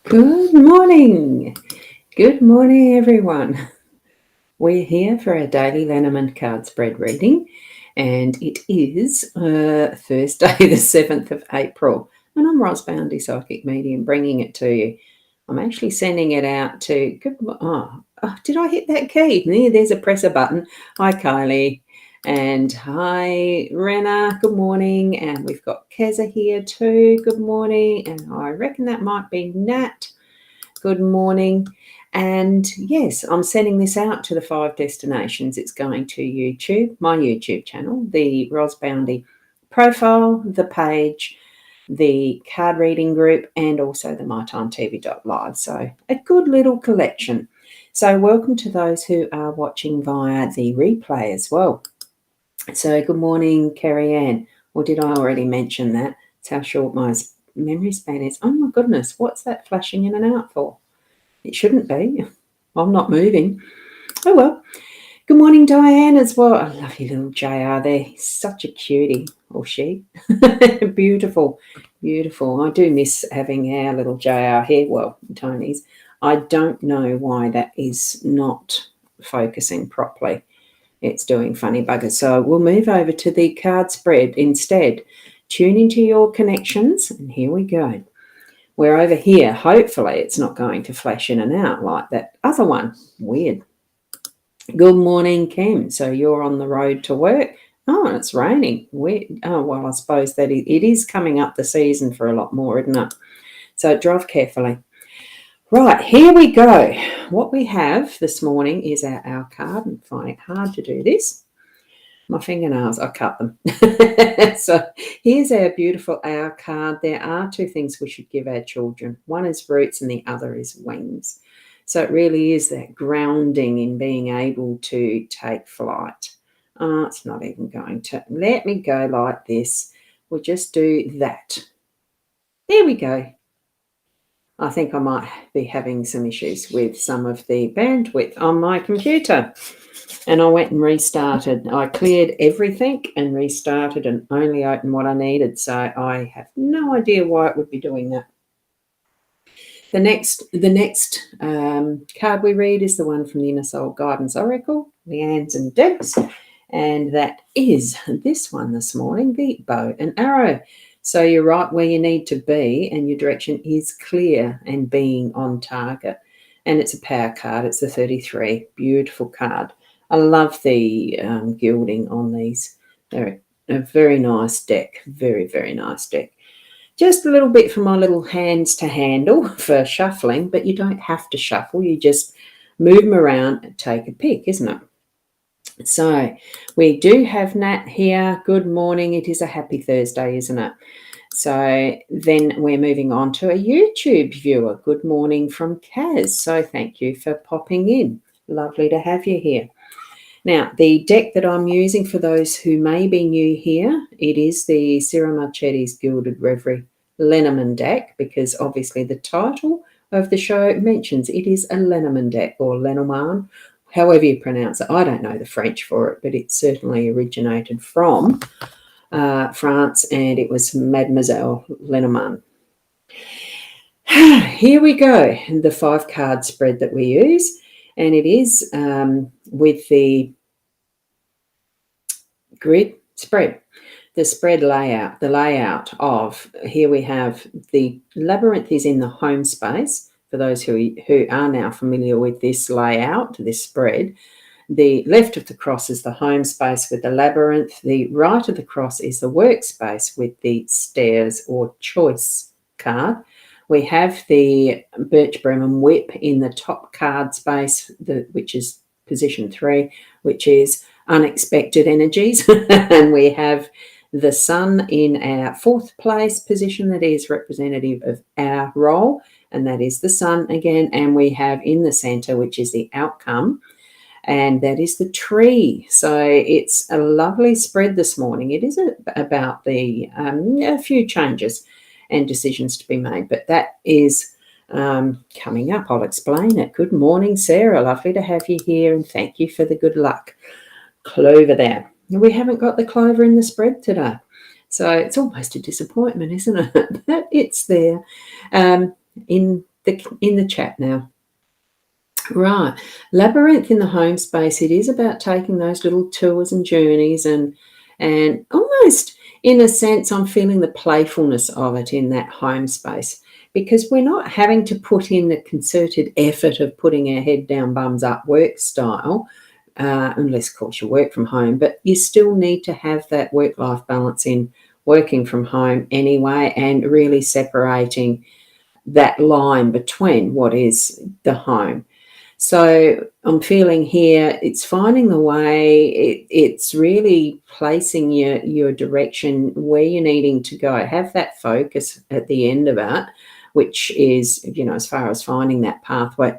Good morning. Good morning, everyone. We're here for our daily LENORMAND card spread reading, and it is Thursday, the 7th of April, and I'm Ros Boundy Psychic Medium, bringing it to you. I'm actually sending it out to... did I hit that key? There's a presser button. Hi, Kylie. And hi, Rena. Good morning. And we've got Keza here too. Good morning. And I reckon that might be Nat. Good morning. And yes, I'm sending this out to the 5 destinations. It's going to YouTube, my YouTube channel, the Ros Boundy profile, the page, the card reading group, and also the mytimetv.live. So a good little collection. So welcome to those who are watching via the replay as well. So good morning, Carrie Ann. Or did I already mention that? It's how short my memory span is. Oh my goodness, what's that flashing in and out for? It shouldn't be. I'm not moving. Oh well. Good morning, Diane, as well. I love you, little JR there. He's such a cutie, or she. Beautiful, beautiful. I do miss having our little JR here. Well, Tony's. I don't know why that is not focusing properly. It's doing funny buggers. So we'll move over to the card spread instead. Tune into your connections, and here we go. We're over here. Hopefully it's not going to flash in and out like that other one. Weird. Good morning, Kim. So you're on the road to work. Oh, and it's raining. Oh, well, I suppose that it is coming up the season for a lot more, isn't it? So drive carefully. Right, here we go. What we have this morning is our card. I find it hard to do this. My fingernails, I cut them. So here's our beautiful our card. There are 2 things we should give our children. One is roots and the other is wings. So it really is that grounding in being able to take flight. It's not even going to. Let me go like this. We'll just do that. There we go. I think I might be having some issues with some of the bandwidth on my computer. And I went and restarted. I cleared everything and restarted and only opened what I needed. So I have no idea why it would be doing that. The next card we read is the one from the Inner Soul Guidance Oracle, Leanne's and Deb's. And that is this one this morning, the bow and arrow. So you're right where you need to be and your direction is clear and being on target. And it's a power card. It's the 33. Beautiful card. I love the gilding on these. They're a very nice deck. Very, very nice deck. Just a little bit for my little hands to handle for shuffling, but you don't have to shuffle. You just move them around and take a pick, isn't it? So we do have Nat here. Good morning. It is a happy Thursday, isn't it? So then we're moving on to a YouTube viewer. Good morning from Kaz. So thank you for popping in. Lovely to have you here. Now, the deck that I'm using for those who may be new here, it is the Ciro Marchetti's Gilded Reverie Lenormand deck, because obviously the title of the show mentions it is a Lenormand deck, or Lenormand, however you pronounce it. I don't know the French for it, but it certainly originated from France, and it was Mademoiselle Lenormand. Here we go, the 5 card spread that we use, and it is with the grid spread, the spread layout, the layout of, here we have the labyrinth is in the home space. For those who are now familiar with this layout, this spread, the left of the cross is the home space with the labyrinth. The right of the cross is the workspace with the stairs or choice card. We have the birch broom and whip in the top card space, which is position 3, which is unexpected energies. And we have the sun in our 4th place position that is representative of our role, and that is the sun again. And we have in the center, which is the outcome, and that is the tree. So it's a lovely spread this morning. It is about the a few changes and decisions to be made, but that is coming up. I'll explain it. Good morning, Sarah. Lovely to have you here, and thank you for the good luck. Clover there. We haven't got the clover in the spread today, so it's almost a disappointment, isn't it? But it's there. In in the chat now. Right. Labyrinth in the home space, it is about taking those little tours and journeys and almost, in a sense, I'm feeling the playfulness of it in that home space, because we're not having to put in the concerted effort of putting our head down, bums up work style, unless, of course, you work from home, but you still need to have that work-life balance in working from home anyway, and really separating that line between what is the home. So I'm feeling here, it's finding the way, it's really placing your direction where you're needing to go. Have that focus at the end of it, which is, as far as finding that pathway.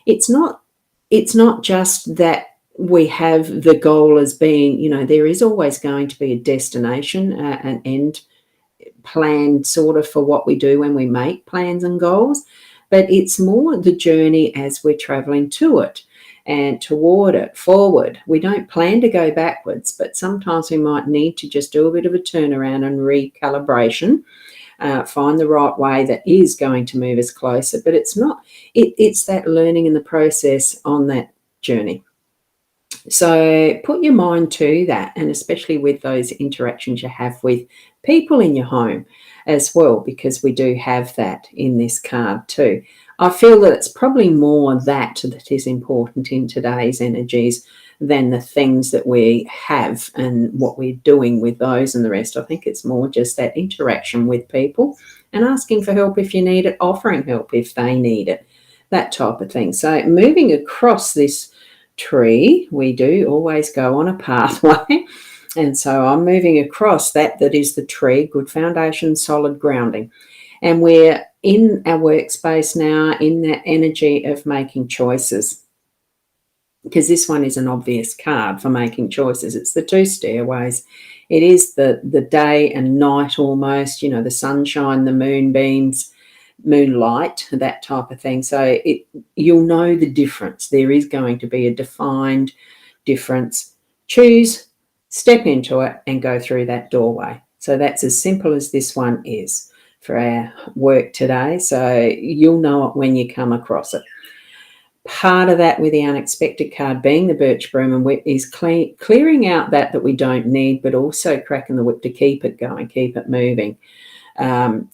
It's not just that we have the goal as being, there is always going to be a destination, an end plan sort of for what we do when we make plans and goals, but it's more the journey as we're traveling to it and toward it, forward. We don't plan to go backwards, but sometimes we might need to just do a bit of a turnaround and recalibration, find the right way that is going to move us closer. But it's not, it's that learning in the process on that journey. So put your mind to that, and especially with those interactions you have with people in your home as well, because we do have that in this card too. I feel that it's probably more that is important in today's energies than the things that we have and what we're doing with those and the rest. I think it's more just that interaction with people and asking for help if you need it, offering help if they need it, that type of thing. So moving across this tree, we do always go on a pathway, and so I'm moving across that is the tree, good foundation, solid grounding, and we're in our workspace now in that energy of making choices, because this one is an obvious card for making choices. It's the two stairways. It is the day and night almost, the sunshine, the moonbeams, moonlight, that type of thing. So you'll know the difference. There is going to be a defined difference. Choose, step into it, and go through that doorway. So that's as simple as this one is for our work today. So you'll know it when you come across it. Part of that with the unexpected card being the birch broom and whip is clearing out that we don't need, but also cracking the whip to keep it going, keep it moving.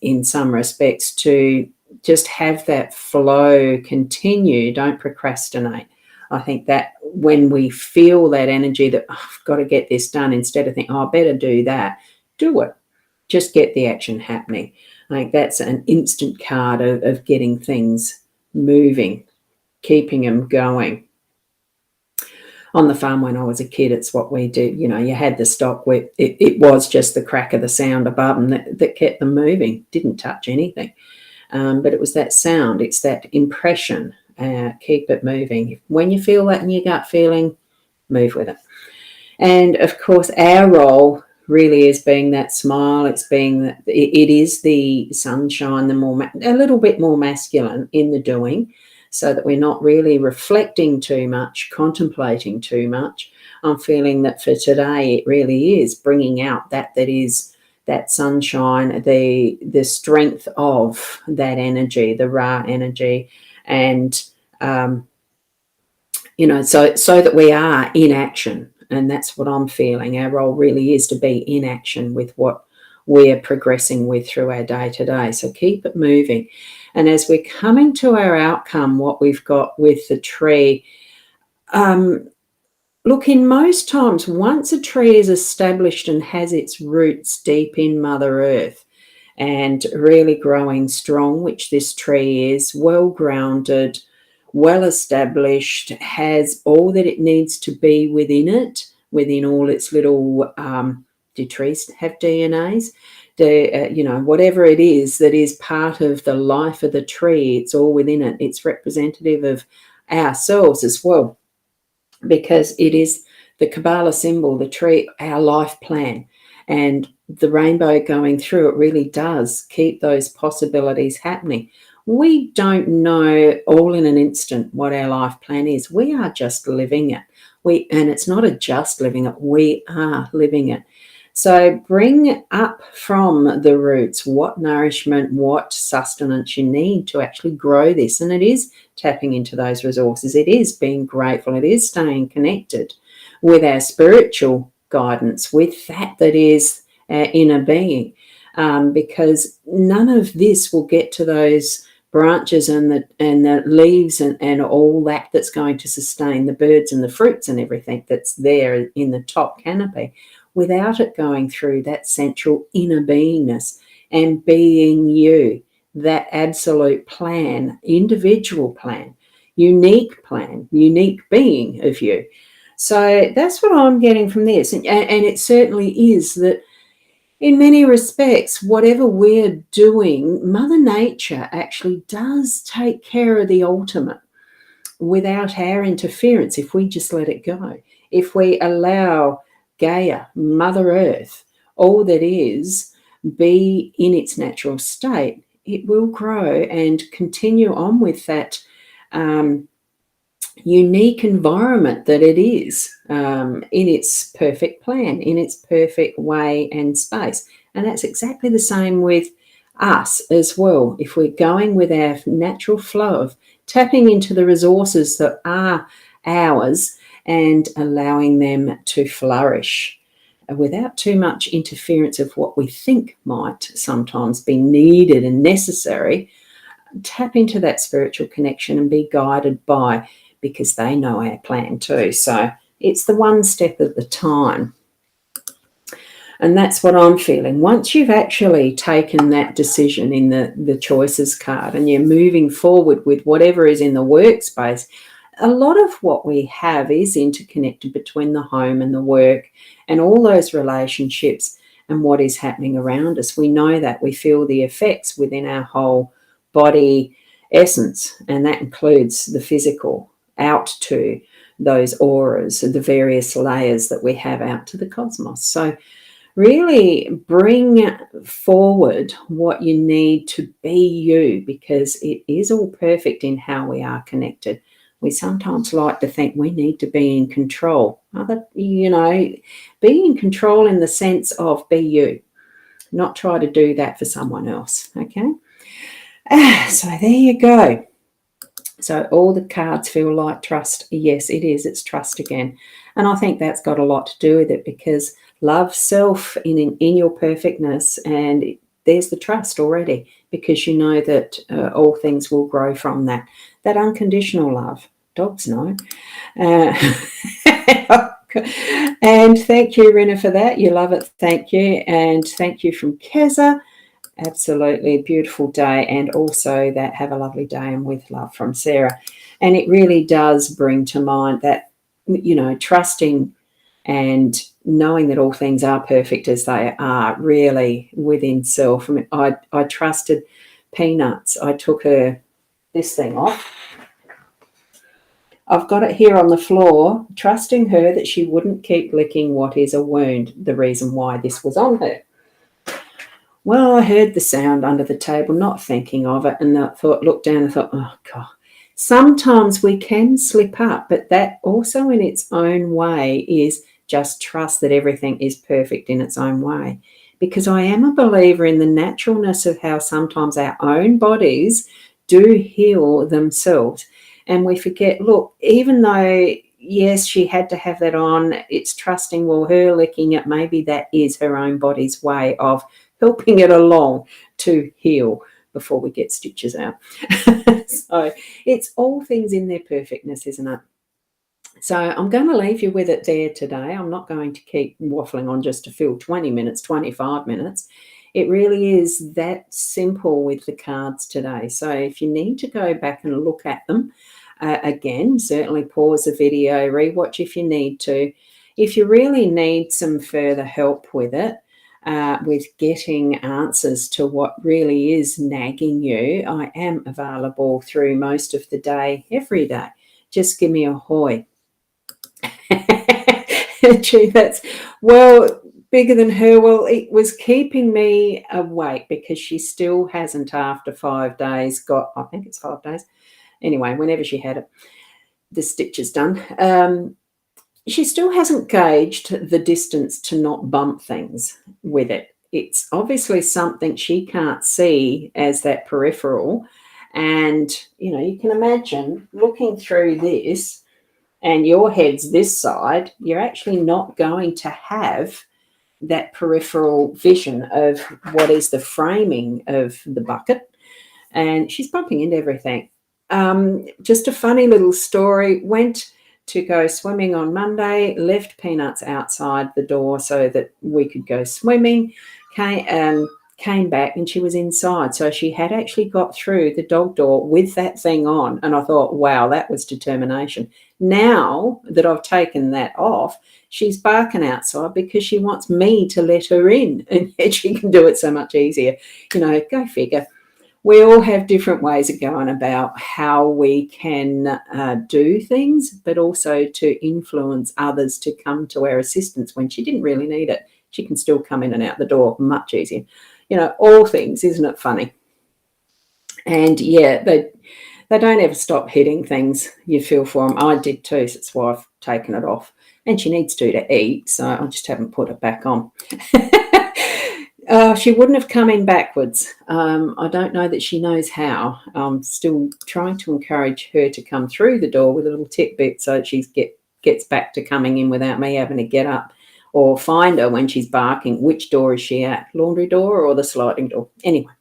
In some respects, to just have that flow continue, don't procrastinate. I think that when we feel that energy that I've got to get this done, instead of thinking, I better do that, do it. Just get the action happening. I think that's an instant card of getting things moving, keeping them going. On the farm when I was a kid, it's what we did. You had the stock whip. It was just the crack of the sound above them that kept them moving. Didn't touch anything. But it was that sound. It's that impression. Keep it moving. When you feel that in your gut feeling, move with it. And, of course, our role really is being that smile. It's being that it is the sunshine, a little bit more masculine in the doing, so that we're not really reflecting too much, contemplating too much. I'm feeling that for today, it really is bringing out that is that sunshine, the strength of that energy, the Ra energy, and, so that we are in action. And that's what I'm feeling. Our role really is to be in action with what we're progressing with through our day to day. So keep it moving. And as we're coming to our outcome, what we've got with the tree, look, in most times, once a tree is established and has its roots deep in Mother Earth and really growing strong, which this tree is, well grounded, well established, has all that it needs to be within it, within all its little, do trees have DNAs? Whatever it is that is part of the life of the tree, it's all within it. It's representative of ourselves as well, because it is the Kabbalah symbol, the tree, our life plan. And the rainbow going through it really does keep those possibilities happening. We don't know all in an instant what our life plan is. We are just living it. And it's not a just living it. We are living it. So bring up from the roots what nourishment, what sustenance you need to actually grow this. And it is tapping into those resources. It is being grateful. It is staying connected with our spiritual guidance, with that is our inner being, because none of this will get to those branches and the leaves and all that's going to sustain the birds and the fruits and everything that's there in the top canopy without it going through that central inner beingness and being you, that absolute plan, individual plan, unique being of you. So that's what I'm getting from this. And it certainly is that in many respects, whatever we're doing, Mother Nature actually does take care of the ultimate without our interference if we just let it go. If we allow Gaia, Mother Earth, all that is, be in its natural state, it will grow and continue on with that unique environment that it is, in its perfect plan, in its perfect way and space. And that's exactly the same with us as well. If we're going with our natural flow of tapping into the resources that are ours and allowing them to flourish without too much interference of what we think might sometimes be needed and necessary, tap into that spiritual connection and be guided by, because they know our plan too. So it's the one step at a time. And that's what I'm feeling. Once you've actually taken that decision in the choices card and you're moving forward with whatever is in the workspace, a lot of what we have is interconnected between the home and the work and all those relationships and what is happening around us. We know that. We feel the effects within our whole body essence, and that includes the physical out to those auras, the various layers that we have out to the cosmos. So really bring forward what you need to be you, because it is all perfect in how we are connected. We sometimes like to think we need to be in control. Be in control in the sense of be you, not try to do that for someone else, okay? So there you go. So all the cards feel like trust. Yes, it is. It's trust again. And I think that's got a lot to do with it, because love self in your perfectness, and there's the trust already, because you know that all things will grow from that. That unconditional love. Dogs know. And thank you, Rena, for that. You love it. Thank you. And thank you from Keza. Absolutely beautiful day. And also that have a lovely day and with love from Sarah. And it really does bring to mind that, trusting and knowing that all things are perfect as they are, really within self. I mean, I trusted Peanuts. I took this thing off. I've got it here on the floor, trusting her that she wouldn't keep licking what is a wound, the reason why this was on her. Well, I heard the sound under the table, not thinking of it, and I looked down and thought, oh, God. Sometimes we can slip up, but that also in its own way is just trust that everything is perfect in its own way. Because I am a believer in the naturalness of how sometimes our own bodies do heal themselves. And we forget, look, even though, yes, she had to have that on, it's trusting, well, her licking it, maybe that is her own body's way of helping it along to heal before we get stitches out. So it's all things in their perfectness, isn't it? So I'm going to leave you with it there today. I'm not going to keep waffling on just to fill 20 minutes, 25 minutes. It really is that simple with the cards today. So if you need to go back and look at them again, certainly pause the video, rewatch if you need to. If you really need some further help with it, with getting answers to what really is nagging you, I am available through most of the day, every day. Just give me a hoy. Gee, that's, well, bigger than her. Well, it was keeping me awake because she still hasn't, after 5 days, got, I think it's 5 days. Anyway, whenever she had it, the stitches done. She still hasn't gauged the distance to not bump things with it. It's obviously something she can't see as that peripheral. And, you can imagine looking through this and your head's this side, you're actually not going to have that peripheral vision of what is the framing of the bucket. And she's bumping into everything. Just a funny little story. Went to go swimming on Monday, left Peanuts outside the door so that we could go swimming. Came back and she was inside. So she had actually got through the dog door with that thing on. And I thought, wow, that was determination. Now that I've taken that off, she's barking outside because she wants me to let her in. And yet she can do it so much easier. Go figure. We all have different ways of going about how we can do things, but also to influence others to come to our assistance when she didn't really need it. She can still come in and out the door much easier. All things, isn't it funny? And yeah, they don't ever stop hitting things. You feel for them. I did too, so that's why I've taken it off. And she needs to eat, so I just haven't put it back on. She wouldn't have come in backwards. I don't know that she knows how. I'm still trying to encourage her to come through the door with a little tidbit so that she gets back to coming in without me having to get up or find her when she's barking. Which door is she at? Laundry door or the sliding door? Anyway,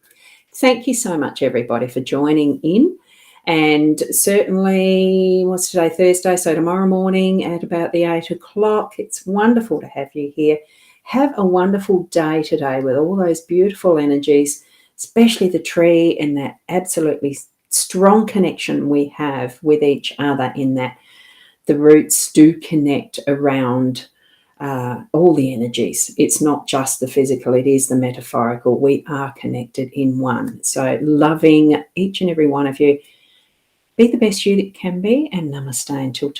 thank you so much, everybody, for joining in. And certainly, what's today? Thursday. So tomorrow morning at about the 8 o'clock, it's wonderful to have you here. Have a wonderful day today with all those beautiful energies, especially the tree and that absolutely strong connection we have with each other in that the roots do connect around all the energies. It's not just the physical, it is the metaphorical. We are connected in one. So loving each and every one of you. Be the best you that can be, and namaste until tomorrow.